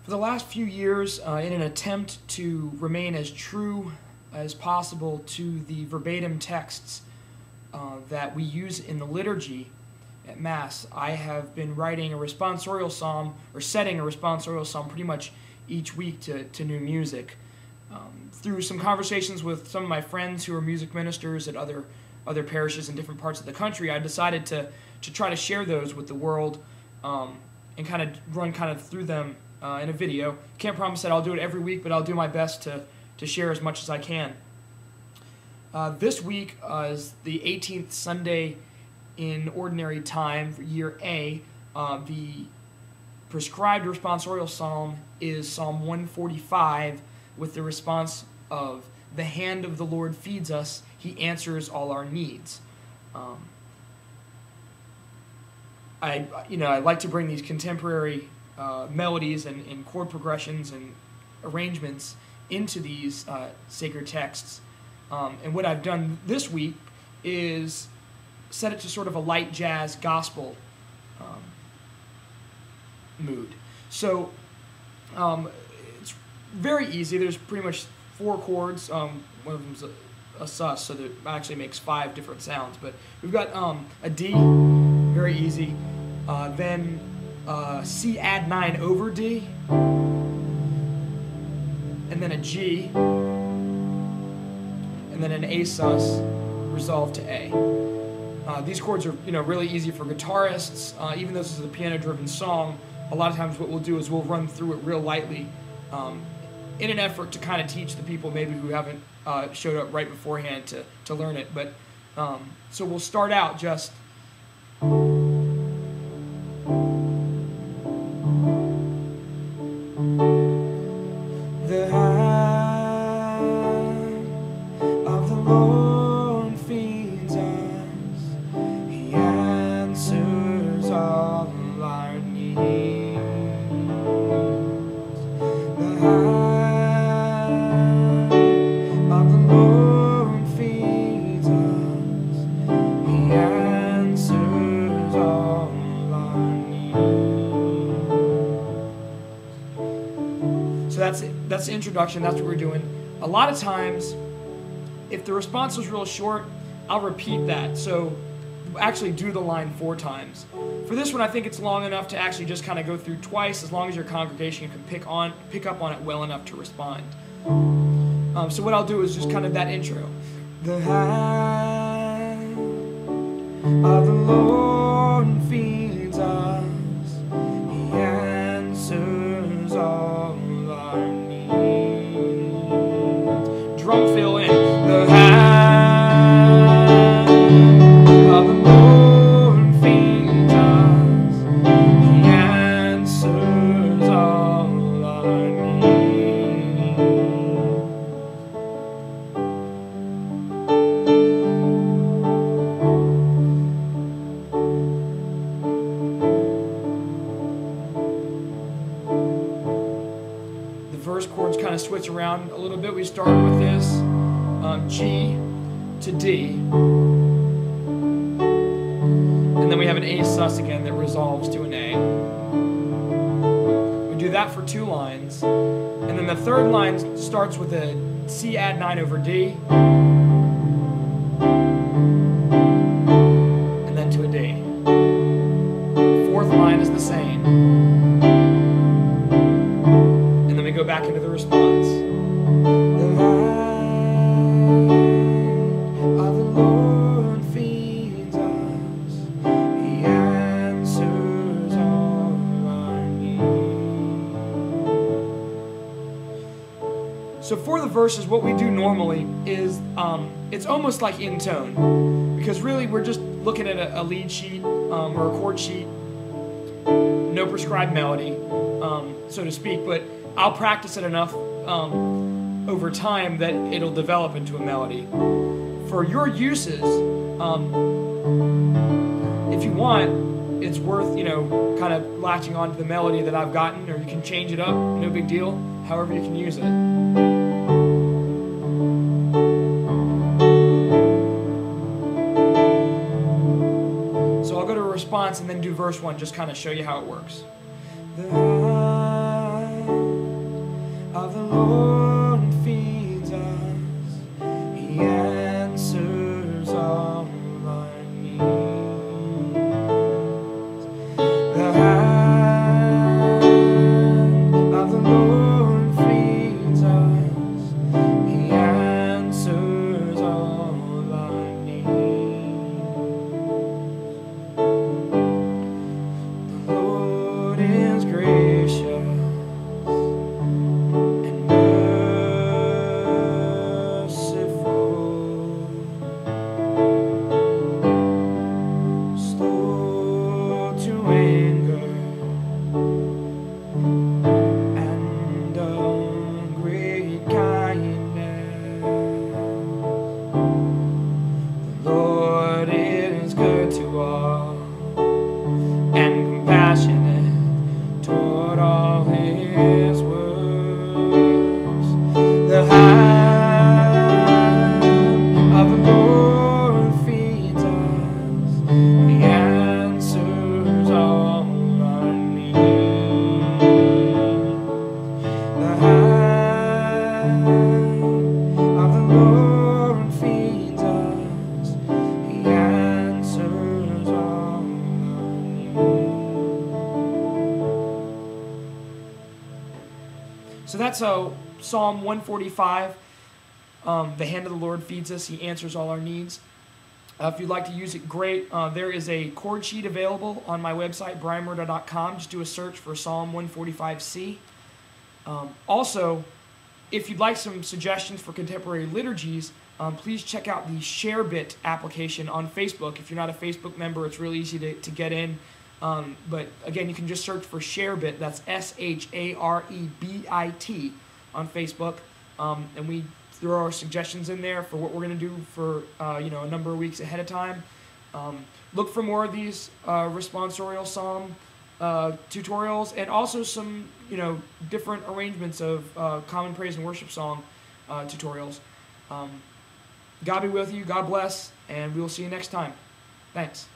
For the last few years, in an attempt to remain as true as possible to the verbatim texts that we use in the liturgy at Mass, I have been writing a responsorial psalm, or setting a responsorial psalm pretty much each week to new music. Through some conversations with some of my friends who are music ministers at other parishes in different parts of the country, I decided to try to share those with the world and kind of run through them in a video. Can't promise that I'll do it every week, but I'll do my best to share as much as I can. This week is the 18th Sunday in Ordinary Time for Year A. The prescribed responsorial psalm is Psalm 145 with the response of, "The hand of the Lord feeds us, He answers all our needs." I like to bring these contemporary melodies and chord progressions and arrangements into these sacred texts. And what I've done this week is set it to sort of a light jazz gospel mood. So it's very easy. There's pretty much 4 chords. One of them's a sus, so that actually makes 5 different sounds. But we've got a D, very easy. Then C add 9 over D, and then a G, and then an A sus resolved to A. These chords are really easy for guitarists. Even though this is a piano-driven song, a lot of times what we'll do is we'll run through it real lightly in an effort to kind of teach the people maybe who haven't showed up right beforehand to learn it. But so we'll start out just the hand of the Lord feeds us, He answers all our needs. The hand of the Lord feeds us, He answers all our needs. So that's the introduction. That's what we're doing. A lot of times, if the response was real short, I'll repeat that. So actually do the line 4 times. For this one, I think it's long enough to actually just kind of go through twice, as long as your congregation can pick up on it well enough to respond. So what I'll do is just kind of that intro. The hand of the Lord feeds us, He answers all our needs. Drum fill in. The hand of the Lord feeds us, He answers all our needs. The verse chords kind of switch around a little bit. We start with this G to D, and then we have an A sus again that resolves to an A. We do that for 2 lines, and then the 3rd line starts with a C add 9 over D, and then to a D. 4th line is the same, and then we go back into the response. The hand of the Lord feeds us, He answers all our needs. So for the verses, what we do normally is it's almost like in tone, because really we're just looking at a lead sheet or a chord sheet, no prescribed melody, so to speak, but I'll practice it enough over time that it'll develop into a melody. For your uses, if you want, it's worth, kind of latching onto the melody that I've gotten, or you can change it up, no big deal, however you can use it. So I'll go to a response and then do verse 1, just kind of show you how it works. The of the Lord feeds us. He answers all our needs. The hand of the Lord feeds us. He answers all our needs. The Lord is gracious and merciful, slow to anger, and of great kindness. The Lord is good to all, and compassionate toward all his works. The hand of the Lord feeds us. He answers all our needs. The hand of the Lord feeds us. He answers all our needs. So that's Psalm 145. The hand of the Lord feeds us. He answers all our needs. If you'd like to use it, great. There is a chord sheet available on my website, bryanmurdaugh.com. Just do a search for Psalm 145C. Also, if you'd like some suggestions for contemporary liturgies, please check out the ShareBit application on Facebook. If you're not a Facebook member, it's really easy to get in. But again, you can just search for ShareBit. That's ShareBit on Facebook. And we throw our suggestions in there for what we're going to do for a number of weeks ahead of time. Look for more of these responsorial psalm tutorials, and also some different arrangements of common praise and worship song tutorials. God be with you. God bless, and we will see you next time. Thanks.